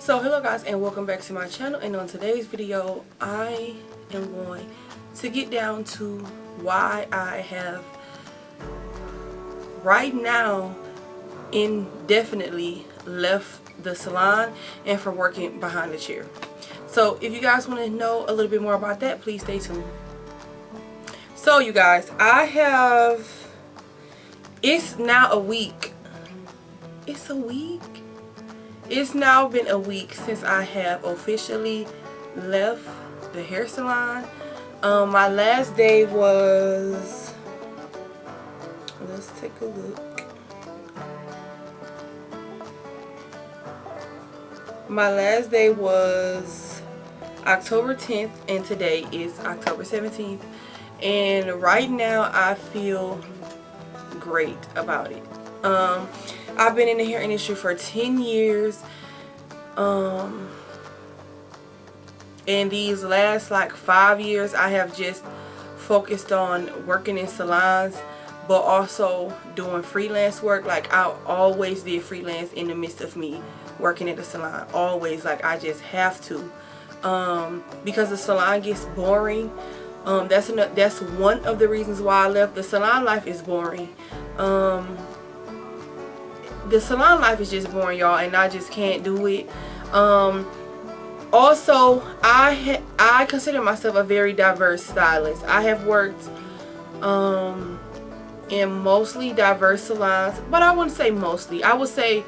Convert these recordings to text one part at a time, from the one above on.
So hello guys, and welcome back to my channel. And on today's video I am going to get down to why I have right now indefinitely left the salon and for working behind the chair. So if you guys want to know a little bit more about that, please stay tuned. So you guys, it's now a week. It's now been a week since I have officially left the hair salon. My last day was, let's take a look. My last day was October 10th and today is October 17th. And right now I feel great about it. I've been in the hair industry for 10 years. And these last like 5 years I have just focused on working in salons, but also doing freelance work. Like I always did freelance in the midst of me working at the salon. Always, like I just have to. Because the salon gets boring. That's one of the reasons why I left. The salon life is boring. The salon life is just boring, y'all, and I just can't do it. Also, I consider myself a very diverse stylist. I have worked in mostly diverse salons, but I wouldn't say mostly. I would say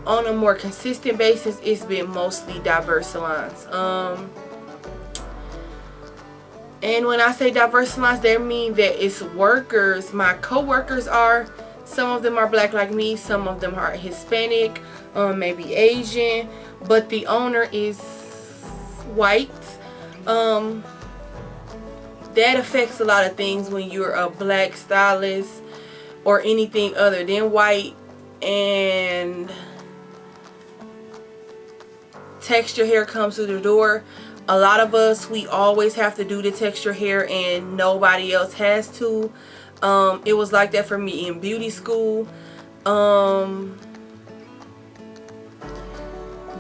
on a more consistent basis, it's been mostly diverse salons. And when I say diverse salons, that means that it's workers. My co-workers are, some of them are black like me, some of them are Hispanic, maybe Asian, but the owner is white. That affects a lot of things when you're a black stylist or anything other than white. And texture hair comes through the door. A lot of us, we always have to do the texture hair and nobody else has to. It was like that for me in beauty school. Do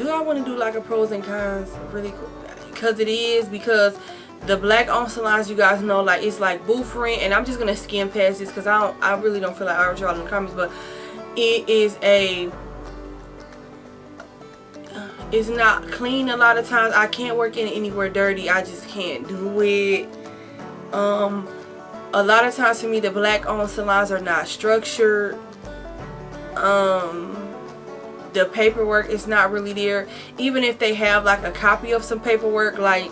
I want to do like a pros and cons really quick? Because the black owned salons, you guys know, like it's like booth rent, and I'm just gonna skim past this because I really don't feel like I y'all in the comments, but it's not clean a lot of times. I can't work in anywhere dirty. I just can't do it. A lot of times for me, the black owned salons are not structured. The paperwork is not really there. Even if they have like a copy of some paperwork, like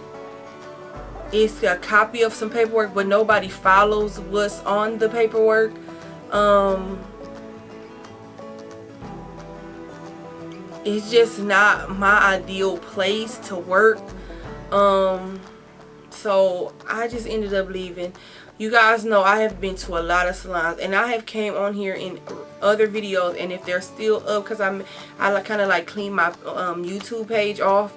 it's a copy of some paperwork, but nobody follows what's on the paperwork. It's just not my ideal place to work. So I just ended up leaving. You guys know I have been to a lot of salons, and I have came on here in other videos, and if they're still up, because I kind of like clean my YouTube page off,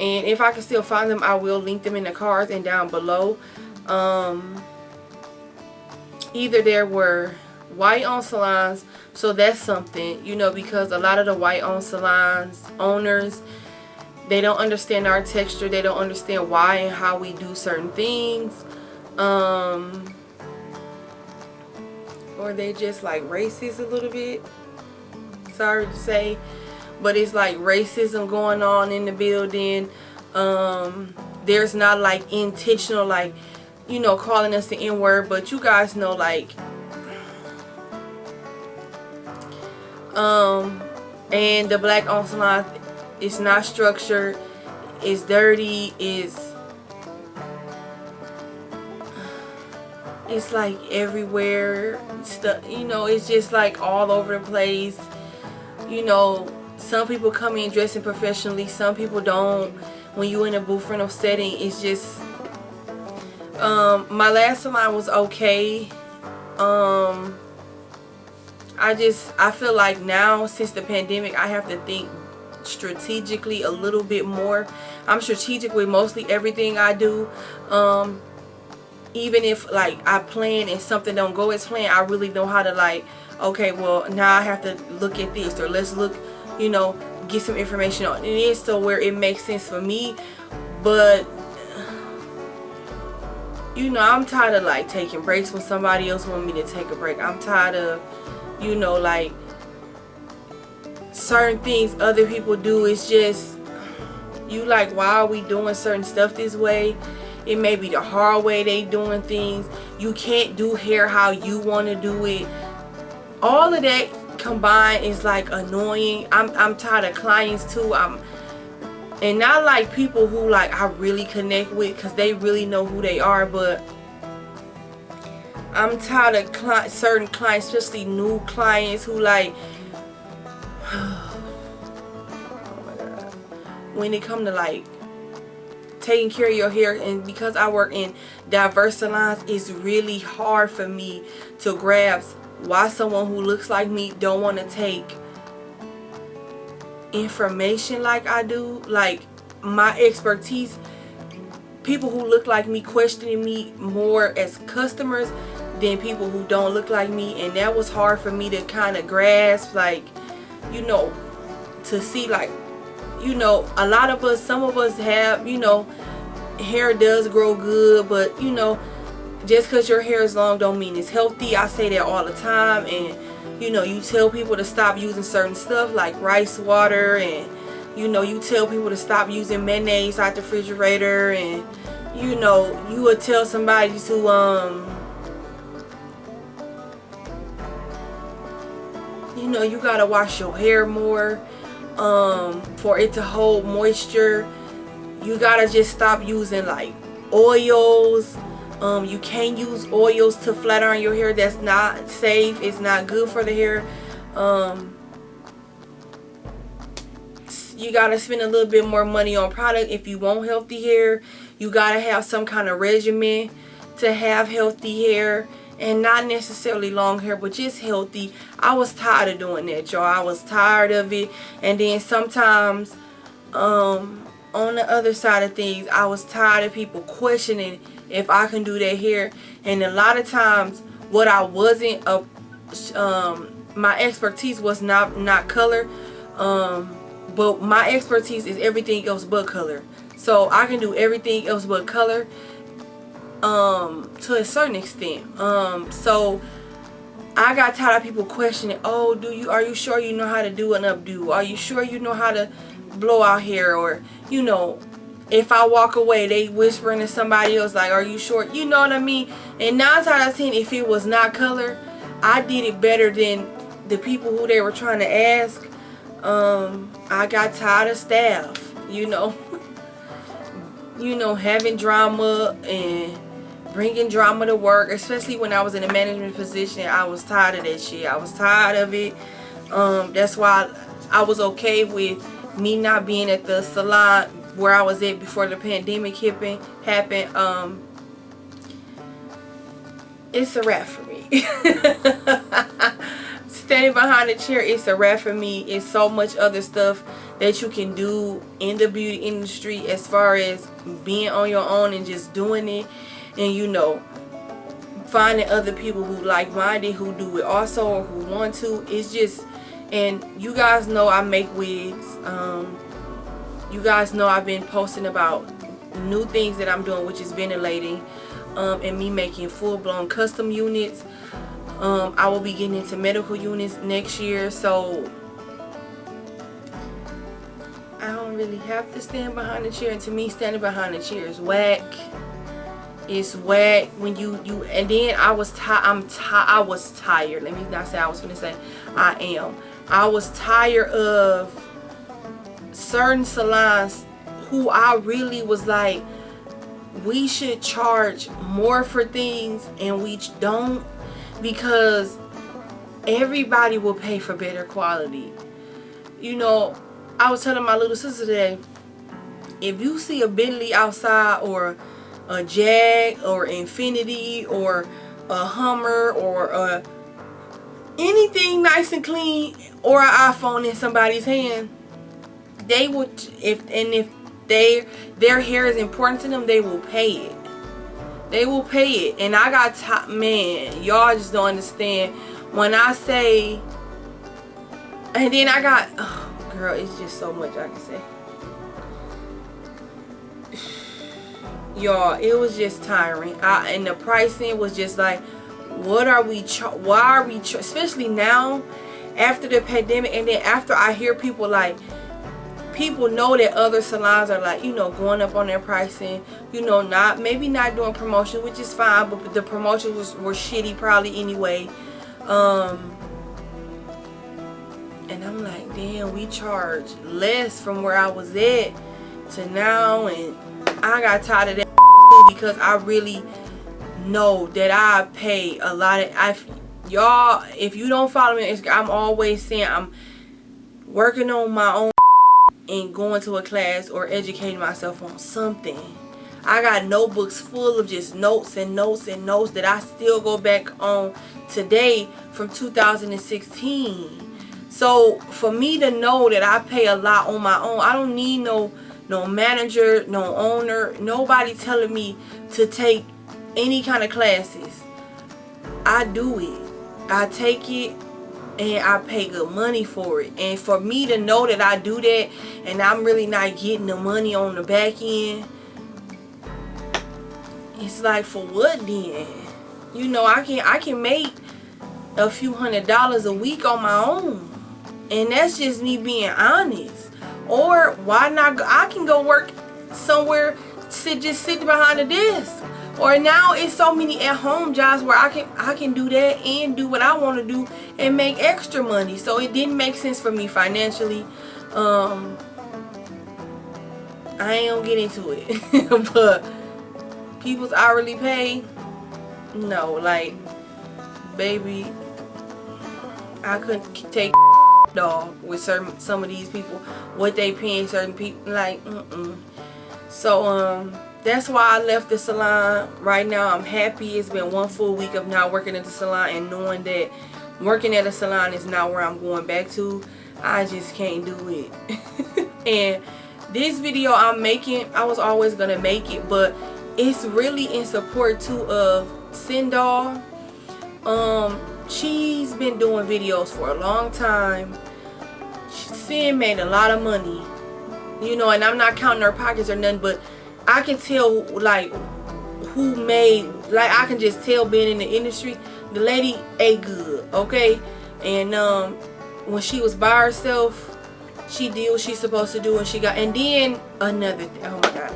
and if I can still find them, I will link them in the cards and down below. Either there were white owned salons, so that's something, you know, because a lot of the white owned salons owners, they don't understand our texture, they don't understand why and how we do certain things. Or they just like racist a little bit, sorry to say, but it's like racism going on in the building. There's not like intentional, like, you know, calling us the N-word, but you guys know, like, and the black owned salon, it's not structured, it's dirty, it's like everywhere stuff, you know, it's just like all over the place. You know, some people come in dressing professionally, some people don't. When you in a booth rental setting, it's just my last salon was okay. I feel like now, since the pandemic, I have to think strategically a little bit more. I'm strategic with mostly everything I do. Even if like I plan and something don't go as planned, I really know how to, like, okay, well now I have to look at this, or let's look, you know, get some information on it is so where it makes sense for me. But you know, I'm tired of like taking breaks when somebody else want me to take a break. I'm tired of, you know, like certain things other people do. It's just, you like, why are we doing certain stuff this way? It may be the hard way they doing things. You can't do hair how you want to do it. All of that combined is like annoying. I'm tired of clients too. And not like people who like I really connect with because they really know who they are, but I'm tired of certain clients, especially new clients who like, oh my God, when it come to like taking care of your hair. And because I work in diverse salons, it's really hard for me to grasp why someone who looks like me don't want to take information like I do. Like my expertise, people who look like me questioning me more as customers than people who don't look like me. And that was hard for me to kind of grasp, like, you know, to see like, you know, a lot of us, some of us have, you know, hair does grow good, but you know, just because your hair is long don't mean it's healthy. I say that all the time. And you know, you tell people to stop using certain stuff like rice water, and you know, you tell people to stop using mayonnaise out the refrigerator, and you know, you would tell somebody to you know, you gotta wash your hair more for it to hold moisture. You gotta just stop using like oils. You can't use oils to flat iron your hair. That's not safe. It's not good for the hair. You gotta spend a little bit more money on product if you want healthy hair. You gotta have some kind of regimen to have healthy hair, and not necessarily long hair, but just healthy. I was tired of doing that, y'all. I was tired of it. And then sometimes on the other side of things, I was tired of people questioning if I can do their hair. And a lot of times what I wasn't my expertise was not color, but my expertise is everything else but color. So I can do everything else but color to a certain extent. So I got tired of people questioning, oh, are you sure you know how to do an updo? Are you sure you know how to blow out hair? Or, you know, if I walk away, they whispering to somebody else like, are you sure? You know what I mean? And 9 times out of 10, if it was not color, I did it better than the people who they were trying to ask. I got tired of staff, you know. You know, having drama and bringing drama to work, especially when I was in a management position. I was tired of that shit. I was tired of it. That's why I was okay with me not being at the salon where I was at before the pandemic happened. It's a wrap for me. Standing behind the chair, it's a wrap for me. It's so much other stuff that you can do in the beauty industry as far as being on your own and just doing it, and you know, finding other people who like-minded, who do it also, or who want to. It's just, and you guys know I make wigs. You guys know I've been posting about new things that I'm doing, which is ventilating, and me making full-blown custom units. I will be getting into medical units next year, so I don't really have to stand behind the chair. And to me, standing behind the chair is whack. It's whack when you and then I was tired. Let me not say I was gonna say I am. I was tired of certain salons who I really was like, we should charge more for things, and we don't, because everybody will pay for better quality. You know, I was telling my little sister today, if you see a Bentley outside, or a Jag, or Infinity, or a Hummer, or anything nice and clean, or an iPhone in somebody's hand, they would, if their hair is important to them, they will pay it. They will pay it. And I got man, y'all just don't understand when I say. And then I got, oh Girl, it's just so much I can say. Y'all, it was just tiring. And the pricing was just like, what are we why are we especially now after the pandemic, and then after I hear people like, people know that other salons are like, you know, going up on their pricing, you know, maybe not doing promotion, which is fine, but the promotions were shitty probably anyway. And I'm like, damn, we charge less from where I was at to now, and I got tired of that because I really know that I pay a lot of, y'all, if you don't follow me on Instagram, I'm always saying I'm working on my own and going to a class or educating myself on something. I got notebooks full of just notes and notes and notes that I still go back on today from 2016. So for me to know that I pay a lot on my own, I don't need no manager, no owner, nobody telling me to take any kind of classes. I do it. I take it and I pay good money for it. And for me to know that I do that and I'm really not getting the money on the back end, it's like, for what then? You know, I can make a few $100s a week on my own. And that's just me being honest. Or why not go, I can go work somewhere, just sit behind a desk. Or now it's so many at home jobs where I can do that and do what I want to do and make extra money. So it didn't make sense for me financially. I ain't gonna get into it. But people's hourly pay, no, like, baby, I couldn't take dog with some of these people, what they paying certain people, like, So that's why I left the salon. Right now I'm happy. It's been one full week of not working at the salon and knowing that working at a salon is not where I'm going back to. I just can't do it. And this video I'm making, I was always gonna make it, but it's really in support too of Sindal. She's been doing videos for a long time. Sin made a lot of money, you know, and I'm not counting her pockets or nothing, but I can tell, like, who made, like, I can just tell being in the industry, the lady ate good, okay? And when she was by herself, she did what she's supposed to do, and and then another, oh my god,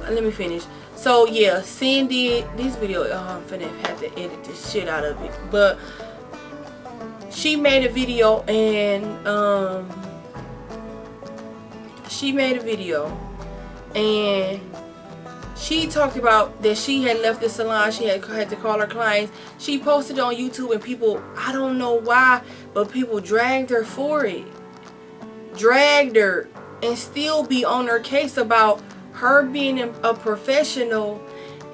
let me finish. So yeah, Sin did this video. I'm finna have to edit the shit out of it, but she made a video, and she talked about that she had left the salon. She had to call her clients. She posted on YouTube, and people, I don't know why, but people dragged her for it. Dragged her and still be on her case about her being a professional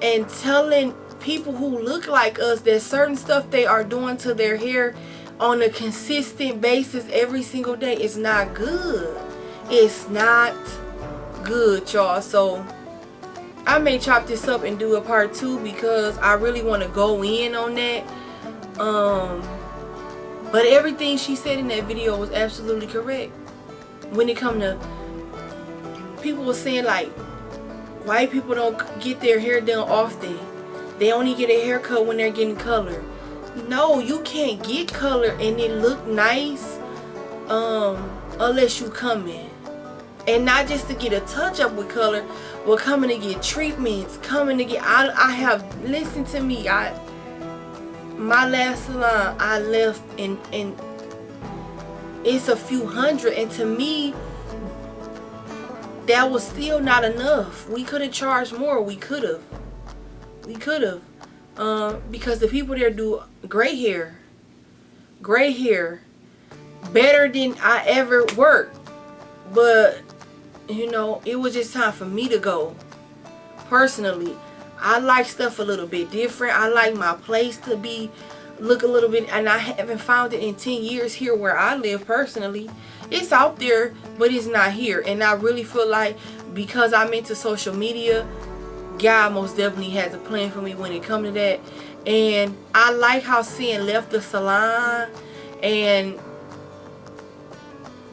and telling people who look like us that certain stuff they are doing to their hair on a consistent basis every single day is not good. It's not good, y'all. So I may chop this up and do a part 2 because I really want to go in on that. But everything she said in that video was absolutely correct. When it come to, people were saying like, white people don't get their hair done often. They only get a haircut when they're getting color. No, you can't get color and it look nice unless you come in. And not just to get a touch up with color, but coming to get treatments, coming to get, I have, listen to me, my last salon, I left and it's a few hundred, and to me, that was still not enough. We could have charged more. We could have. Because the people there do great hair, better than I ever worked. But you know, it was just time for me to go. Personally, I like stuff a little bit different. I like my place to look a little bit, and I haven't found it in 10 years here where I live personally. It's out there, but it's not here. And I really feel like because I'm into social media, God most definitely has a plan for me when it comes to that. And I like how Sin left the salon, and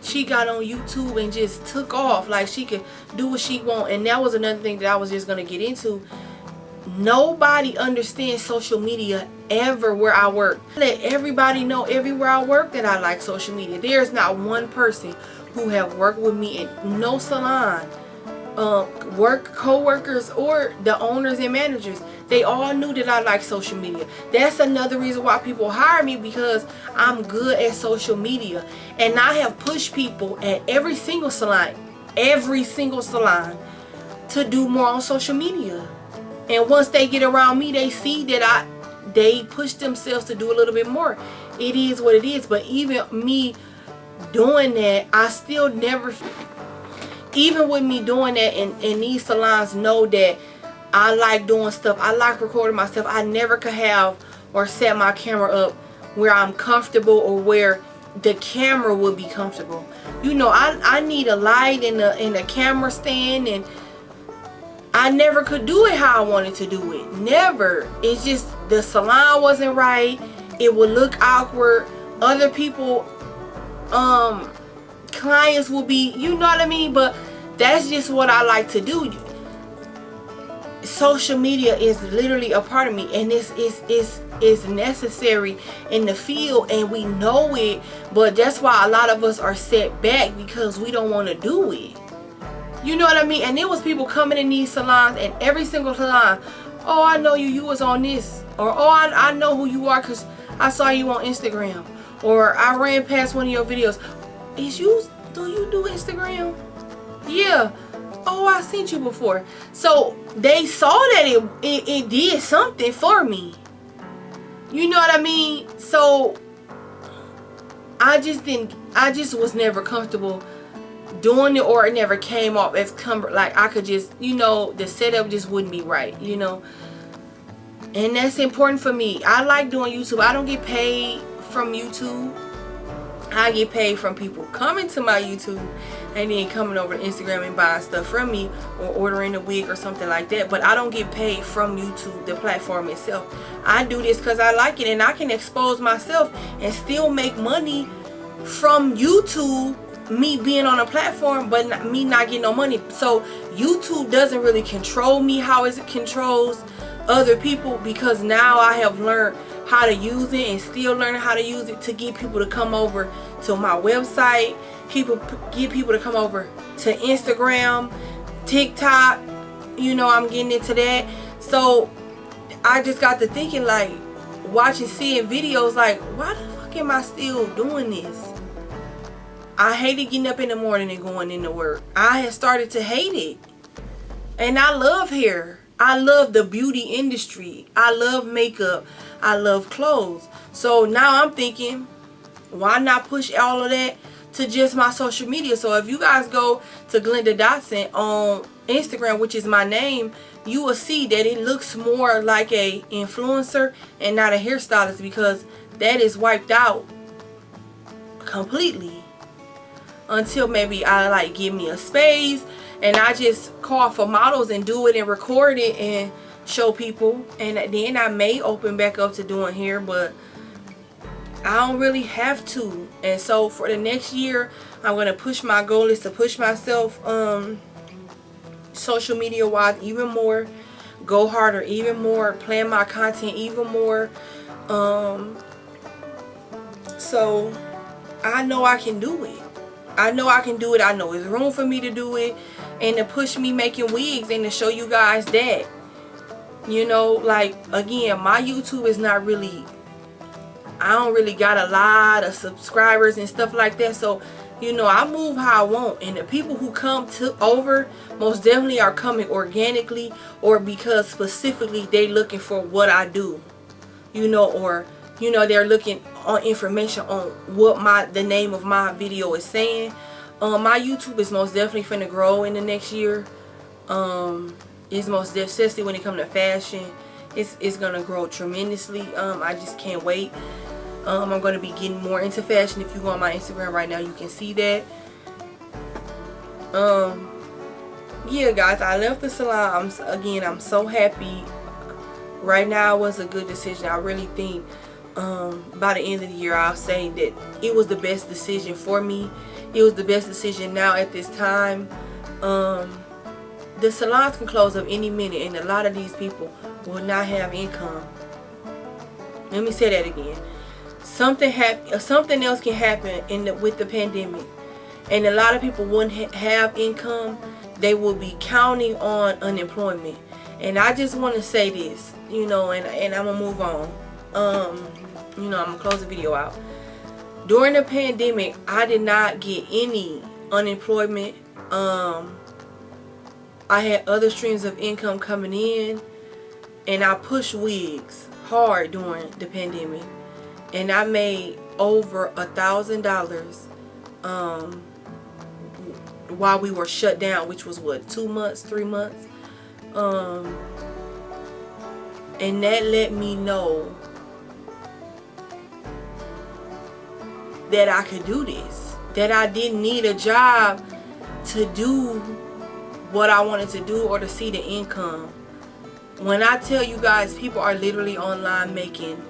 she got on YouTube and just took off. Like, she could do what she want. And that was another thing that I was just going to get into. Nobody understands social media ever where I work. Let everybody know everywhere I work that I like social media. There's not one person who have worked with me in no salon, co-workers or the owners and managers. They all knew that I like social media. That's another reason why people hire me, because I'm good at social media. And I have pushed people at every single salon, to do more on social media. And once they get around me, they see that they push themselves to do a little bit more. It is what it is. But even me doing that, I still never, even with me doing that, and these salons know that I like doing stuff. I like recording myself. I never could have or set my camera up where I'm comfortable or where the camera would be comfortable. You know, I need a light and a camera stand, and I never could do it how I wanted to do it. Never. It's just the salon wasn't right. It would look awkward. Other people, clients will be, you know what I mean? But that's just what I like to do. Social media is literally a part of me, and this is necessary in the field, and we know it. But that's why a lot of us are set back, because we don't want to do it. You know what I mean? And there was people coming in these salons, and every single salon, oh, I know you was on this, or oh, I know who you are because I saw you on Instagram, or I ran past one of your videos. Do you do Instagram? Yeah. Oh, I seen you before. So they saw that it did something for me. You know what I mean? So I just was never comfortable doing it, or it never came off as like I could just, you know, the setup just wouldn't be right, you know. And that's important for me. I like doing YouTube. I don't get paid from YouTube. I get paid from people coming to my YouTube and then coming over to Instagram and buying stuff from me, or ordering a wig or something like that. But I don't get paid from YouTube, the platform itself. I do this because I like it, and I can expose myself and still make money from YouTube, me being on a platform, but me not getting no money. So YouTube doesn't really control me how it controls other people, because now I have learned how to use it, and still learning how to use it to get people to come over to my website, get people to come over to Instagram, TikTok. You know, I'm getting into that. So I just got to thinking, like, seeing videos, like, why the fuck am I still doing this? I hated getting up in the morning and going into work. I had started to hate it. And I love hair. I love the beauty industry. I love makeup. I love clothes. So now I'm thinking, why not push all of that to just my social media? So if you guys go to Glinda Dotson on Instagram, which is my name, you will see that it looks more like a influencer and not a hairstylist, because that is wiped out completely. Until maybe I like give me a space and I just call for models and do it and record it and show people, and then I may open back up to doing hair, but I don't really have to. And so for the next year, I'm going to push, my goal is to push myself social media wise even more, go harder even more, plan my content even more. So I know I can do it. I know I can do it. I know there's room for me to do it, and to push me making wigs, and to show you guys that, you know, like, again, my YouTube is not really, I don't really got a lot of subscribers and stuff like that. So, you know, I move how I want, and the people who come over most definitely are coming organically, or because specifically they looking for what I do, you know, or, you know, they're looking on information on what the name of my video is saying. My YouTube is most definitely finna grow in the next year. It's most definitely, when it comes to fashion, it's gonna grow tremendously. I just can't wait. I'm gonna be getting more into fashion. If you go on my Instagram right now, you can see that. Yeah, guys, I left the salon. I'm so happy. Right now was a good decision. I really think by the end of the year, I'll say that it was the best decision for me. It was the best decision now at this time. The salons can close up any minute, and a lot of these people will not have income. Let me say that again. Something else can happen with the pandemic, and a lot of people wouldn't have income. They will be counting on unemployment. And I just want to say this, you know, and I'm gonna move on. You know, I'm gonna close the video out. During the pandemic, I did not get any unemployment. I had other streams of income coming in, and I pushed wigs hard during the pandemic, and I made over $1,000 while we were shut down, which was what, 2 months, 3 months. And that let me know that I could do this, that I didn't need a job to do what I wanted to do or to see the income. When I tell you guys, people are literally online making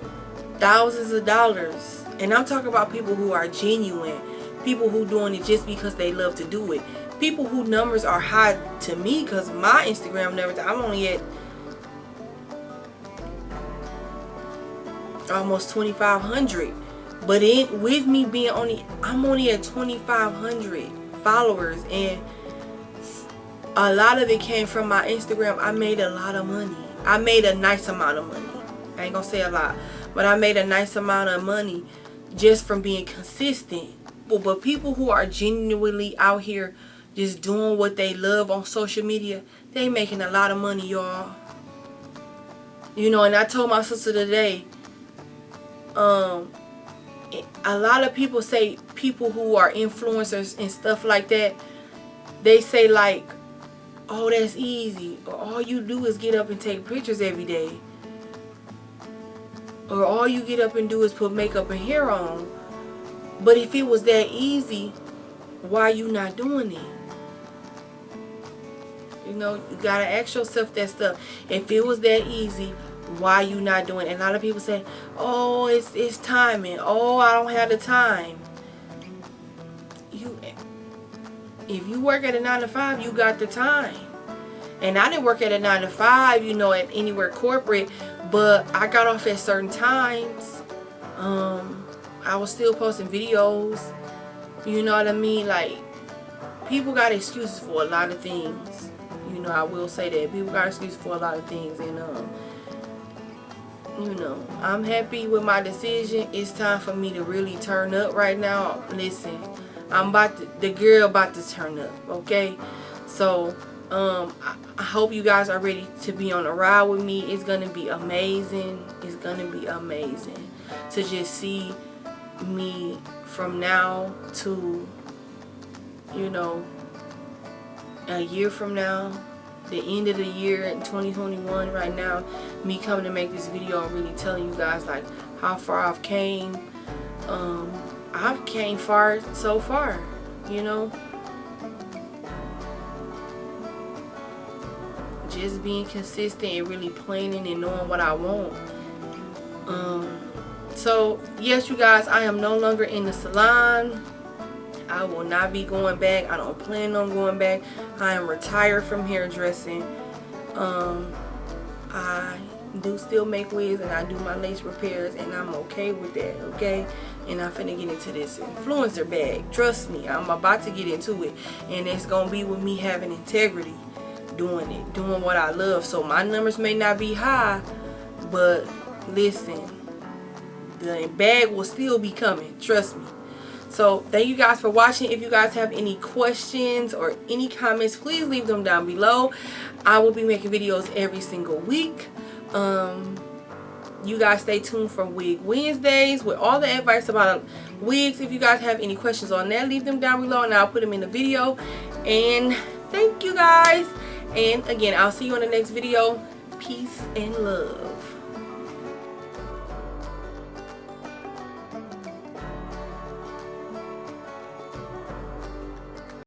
thousands of dollars, and I'm talking about people who are genuine, people who doing it just because they love to do it, people who numbers are high to me, because my Instagram numbers, I'm only at almost 2,500, but with me being I'm only at 2,500 followers, and a lot of it came from my Instagram. I made a lot of money. I made a nice amount of money. I ain't gonna say a lot, but I made a nice amount of money just from being consistent. But people who are genuinely out here just doing what they love on social media, they making a lot of money, y'all. You know, and I told my sister today, a lot of people say, people who are influencers and stuff like that, they say like, oh, that's easy, or all you do is get up and take pictures every day, or all you get up and do is put makeup and hair on. But if it was that easy, why you not doing it? You know, you gotta ask yourself that stuff. If it was that easy, why you not doing it? And a lot of people say, oh, it's timing. Oh, I don't have the time. If you work at a 9 to 5, you got the time. And I didn't work at a 9 to 5, you know, at anywhere corporate, but I got off at certain times. I was still posting videos. You know what I mean? Like, people got excuses for a lot of things. You know, I will say that. People got excuses for a lot of things. And, you know, I'm happy with my decision. It's time for me to really turn up right now. Listen, the girl about to turn up, okay? So, I hope you guys are ready to be on a ride with me. It's going to be amazing. It's going to be amazing to just see me from now to, you know, a year from now, the end of the year in 2021 right now, me coming to make this video and really telling you guys like how far I've came. I've came far so far, you know. Just being consistent and really planning and knowing what I want. So yes, you guys, I am no longer in the salon. I will not be going back. I don't plan on going back. I am retired from hairdressing. I do still make wigs and I do my lace repairs, and I'm okay with that, okay? And I'm finna get into this influencer bag. Trust me, I'm about to get into it, and it's gonna be with me having integrity, doing what I love. So my numbers may not be high, but listen, the bag will still be coming, trust me. So thank you guys for watching. If you guys have any questions or any comments, please leave them down below. I will be making videos every single week. You guys stay tuned for Wig Wednesdays with all the advice about wigs. If you guys have any questions on that, leave them down below and I'll put them in the video. And thank you guys. And again, I'll see you in the next video. Peace and love.